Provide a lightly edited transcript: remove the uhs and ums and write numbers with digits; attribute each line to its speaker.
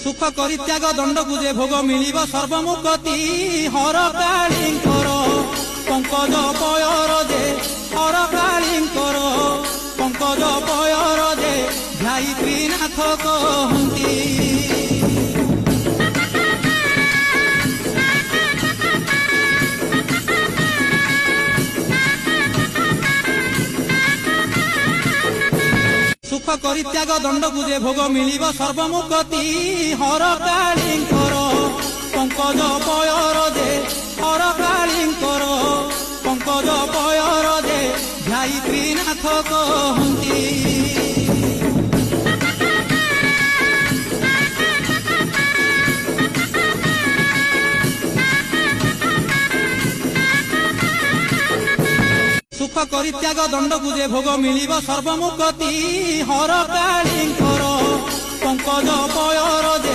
Speaker 1: सुख परित्याग दंडकु जे भोग मिलिब सर्वमुक्ति हरकालींकर पंकज पयर जे हरकालींकर पंकज पयर जे ध्याई त्रिनाथ कहती। सुख परित्याग दंडकु जे भोग मिलिब सर्वमुक्ति हरकालींकर पंकज पयर जे हरकालींकर पंकज पयर जे ध्याई त्रिनाथ कहती। सुख परित्याग दंडकु जे भोग मिलिब सर्वमुक्ति हरकालींकर पंकज पयर जे